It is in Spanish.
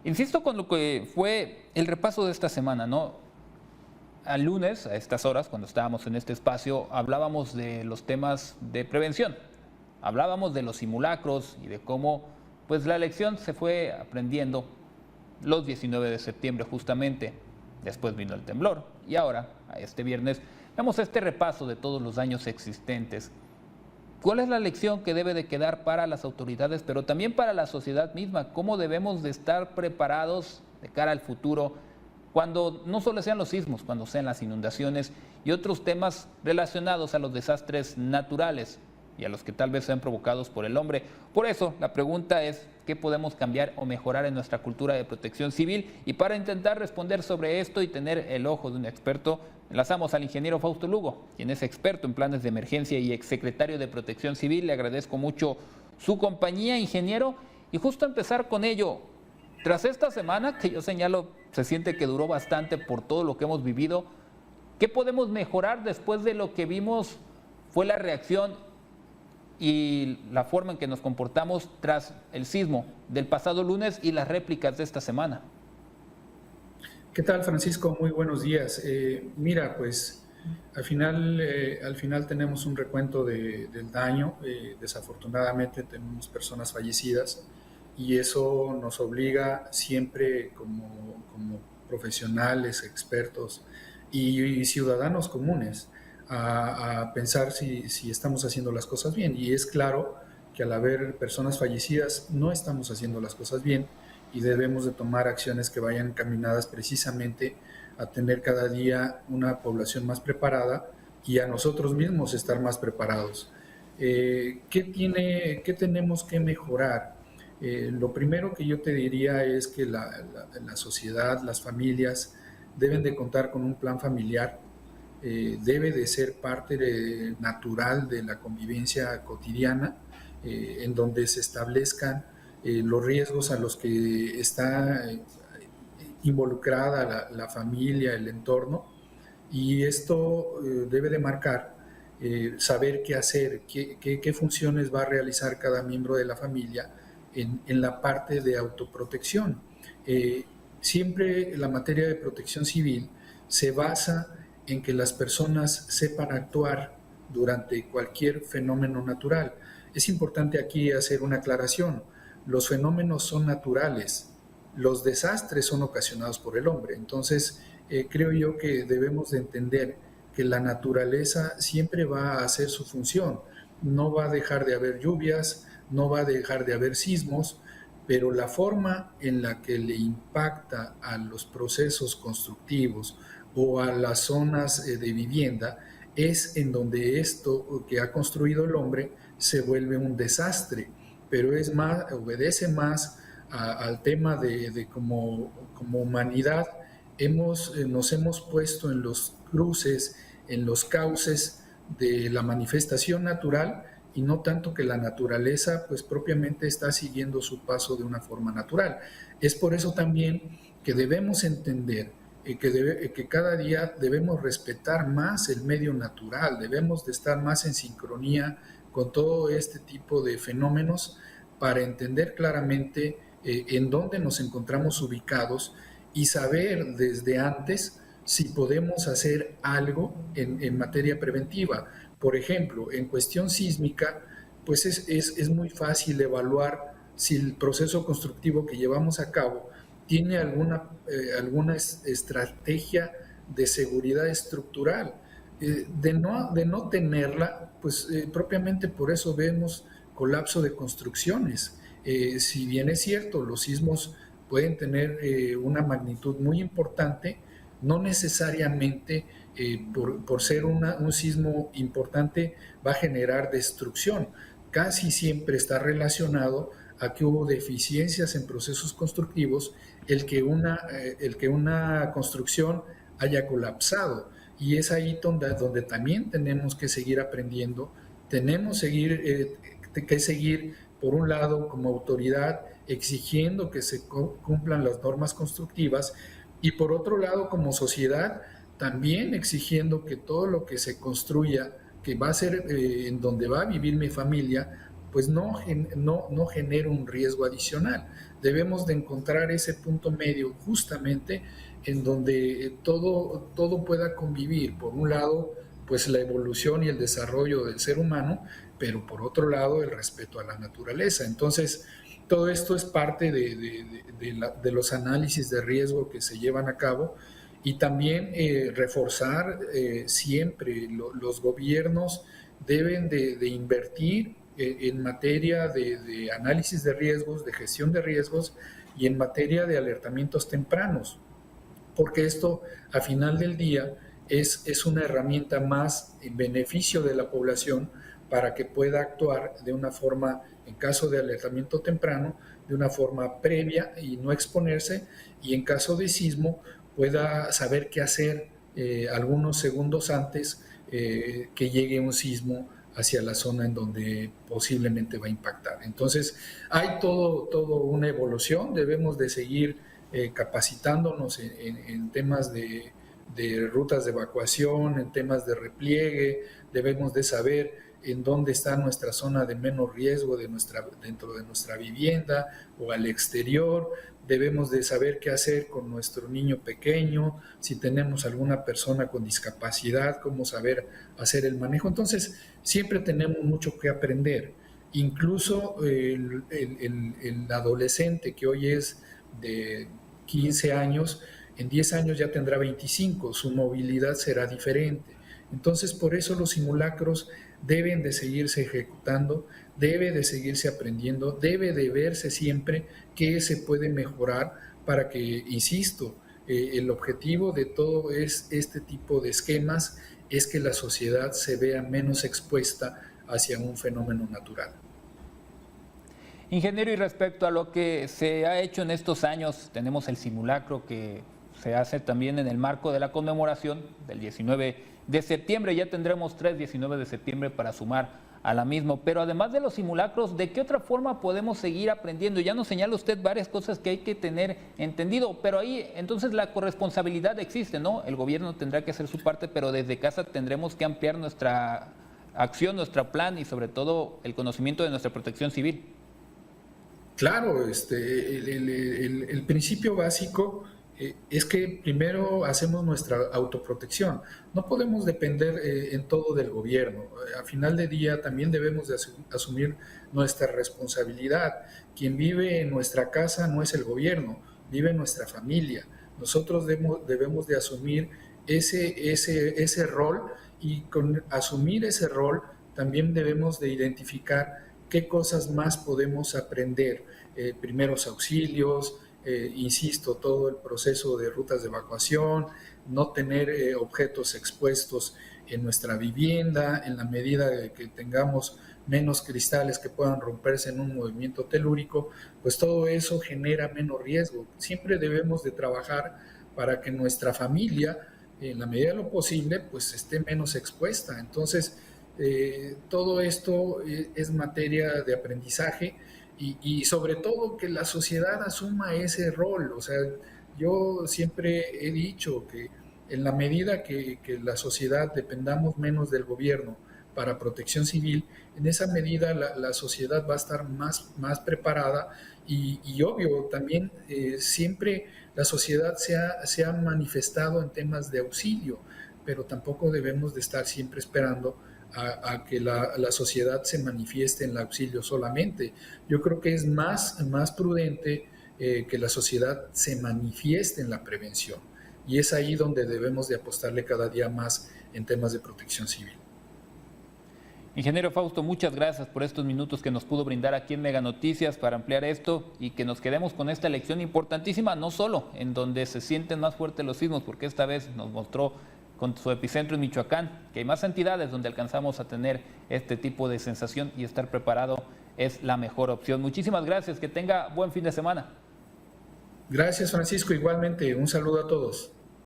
Insisto con lo que fue el repaso de esta semana, ¿no? Al lunes, a estas horas, cuando estábamos en este espacio, hablábamos de los temas de prevención. Hablábamos de los simulacros y de cómo pues la lección se fue aprendiendo los 19 de septiembre justamente. Después vino el temblor y ahora, a este viernes, damos este repaso de todos los daños existentes. ¿Cuál es la lección que debe de quedar para las autoridades, pero también para la sociedad misma? ¿Cómo debemos de estar preparados de cara al futuro cuando no solo sean los sismos, cuando sean las inundaciones y otros temas relacionados a los desastres naturales y a los que tal vez sean provocados por el hombre? Por eso, la pregunta es, ¿qué podemos cambiar o mejorar en nuestra cultura de protección civil? Y para intentar responder sobre esto y tener el ojo de un experto, enlazamos al ingeniero Fausto Lugo, quien es experto en planes de emergencia y exsecretario de Protección Civil. Le agradezco mucho su compañía, ingeniero, y justo empezar con ello. Tras esta semana, que yo señalo, se siente que duró bastante por todo lo que hemos vivido, ¿qué podemos mejorar después de lo que vimos fue la reacción y la forma en que nos comportamos tras el sismo del pasado lunes y las réplicas de esta semana? ¿Qué tal, Francisco? Muy buenos días. Mira, pues al final tenemos un recuento del daño. Desafortunadamente tenemos personas fallecidas y eso nos obliga siempre como profesionales, expertos y ciudadanos comunes a pensar si estamos haciendo las cosas bien. Y es claro que al haber personas fallecidas no estamos haciendo las cosas bien y debemos de tomar acciones que vayan encaminadas precisamente a tener cada día una población más preparada y a nosotros mismos estar más preparados. ¿Qué tenemos que mejorar? Lo primero que yo te diría es que la sociedad, las familias deben de contar con un plan familiar, debe de ser parte natural de la convivencia cotidiana, en donde se establezcan los riesgos a los que está involucrada la familia, el entorno, y esto debe de marcar saber qué hacer, qué funciones va a realizar cada miembro de la familia en la parte de autoprotección. Siempre la materia de protección civil se basa en que las personas sepan actuar durante cualquier fenómeno natural. Es importante aquí hacer una aclaración. Los fenómenos son naturales, los desastres son ocasionados por el hombre. Entonces, creo yo que debemos de entender que la naturaleza siempre va a hacer su función. No va a dejar de haber lluvias, no va a dejar de haber sismos, pero la forma en la que le impacta a los procesos constructivos o a las zonas de vivienda es en donde esto que ha construido el hombre se vuelve un desastre, pero es más, obedece más al tema de como humanidad nos hemos puesto en los cruces, en los cauces de la manifestación natural y no tanto que la naturaleza pues propiamente está siguiendo su paso de una forma natural. Es por eso también que debemos entender que cada día debemos respetar más el medio natural, debemos de estar más en sincronía con todo este tipo de fenómenos para entender claramente en dónde nos encontramos ubicados y saber desde antes si podemos hacer algo en materia preventiva. Por ejemplo, en cuestión sísmica, pues es muy fácil evaluar si el proceso constructivo que llevamos a cabo tiene alguna estrategia de seguridad estructural. De no tenerla, pues propiamente por eso vemos colapso de construcciones. Si bien es cierto, los sismos pueden tener una magnitud muy importante, no necesariamente por ser un sismo importante va a generar destrucción. Casi siempre está relacionado a que hubo deficiencias en procesos constructivos, el que una construcción haya colapsado. Y es ahí donde también tenemos que seguir aprendiendo, tenemos que seguir, por un lado, como autoridad, exigiendo que se cumplan las normas constructivas y por otro lado, como sociedad, también exigiendo que todo lo que se construya, que va a ser en donde va a vivir mi familia, pues no genere un riesgo adicional. Debemos de encontrar ese punto medio justamente en donde todo pueda convivir. Por un lado, pues la evolución y el desarrollo del ser humano, pero por otro lado el respeto a la naturaleza. Entonces, todo esto es parte de los análisis de riesgo que se llevan a cabo y también reforzar siempre los gobiernos deben de invertir en materia de análisis de riesgos, de gestión de riesgos y en materia de alertamientos tempranos, porque esto a final del día es una herramienta más en beneficio de la población para que pueda actuar de una forma, en caso de alertamiento temprano, de una forma previa y no exponerse, y en caso de sismo pueda saber qué hacer algunos segundos antes que llegue un sismo hacia la zona en donde posiblemente va a impactar. Entonces, hay todo una evolución, debemos de seguir capacitándonos en temas de rutas de evacuación, en temas de repliegue, debemos de saber en dónde está nuestra zona de menos riesgo dentro de nuestra vivienda o al exterior, debemos de saber qué hacer con nuestro niño pequeño, si tenemos alguna persona con discapacidad, cómo saber hacer el manejo. Entonces, siempre tenemos mucho que aprender. Incluso el adolescente que hoy es de 15 años, en 10 años ya tendrá 25, su movilidad será diferente. Entonces, por eso los simulacros deben de seguirse ejecutando, debe de seguirse aprendiendo, debe de verse siempre qué se puede mejorar para que, insisto, el objetivo de todo este tipo de esquemas es que la sociedad se vea menos expuesta hacia un fenómeno natural. Ingeniero, y respecto a lo que se ha hecho en estos años, tenemos el simulacro que se hace también en el marco de la conmemoración del 19 de septiembre. Ya tendremos 3 19 de septiembre para sumar a la misma. Pero además de los simulacros, ¿de qué otra forma podemos seguir aprendiendo? Ya nos señala usted varias cosas que hay que tener entendido, pero ahí entonces la corresponsabilidad existe, ¿no? El gobierno tendrá que hacer su parte, pero desde casa tendremos que ampliar nuestra acción, nuestro plan y sobre todo el conocimiento de nuestra protección civil. Claro, el principio básico es que primero hacemos nuestra autoprotección. No podemos depender en todo del gobierno. A final de día también debemos de asumir nuestra responsabilidad. Quien vive en nuestra casa no es el gobierno, vive nuestra familia. Nosotros debemos de asumir ese rol y con asumir ese rol también debemos de identificar qué cosas más podemos aprender. Primeros auxilios, insisto, todo el proceso de rutas de evacuación, no tener objetos expuestos en nuestra vivienda, en la medida de que tengamos menos cristales que puedan romperse en un movimiento telúrico, pues todo eso genera menos riesgo. Siempre debemos de trabajar para que nuestra familia, en la medida de lo posible, pues esté menos expuesta. Entonces, todo esto es materia de aprendizaje y sobre todo que la sociedad asuma ese rol. O sea, yo siempre he dicho que en la medida que la sociedad dependamos menos del gobierno para protección civil, en esa medida la sociedad va a estar más preparada y obvio, también siempre la sociedad se ha manifestado en temas de auxilio, pero tampoco debemos de estar siempre esperando a que la sociedad se manifieste en el auxilio solamente. Yo creo que es más prudente que la sociedad se manifieste en la prevención. Y es ahí donde debemos de apostarle cada día más en temas de protección civil. Ingeniero Fausto, muchas gracias por estos minutos que nos pudo brindar aquí en Mega Noticias para ampliar esto y que nos quedemos con esta lección importantísima, no solo en donde se sienten más fuertes los sismos, porque esta vez nos mostró con su epicentro en Michoacán, que hay más entidades donde alcanzamos a tener este tipo de sensación y estar preparado es la mejor opción. Muchísimas gracias, que tenga buen fin de semana. Gracias, Francisco, igualmente, un saludo a todos.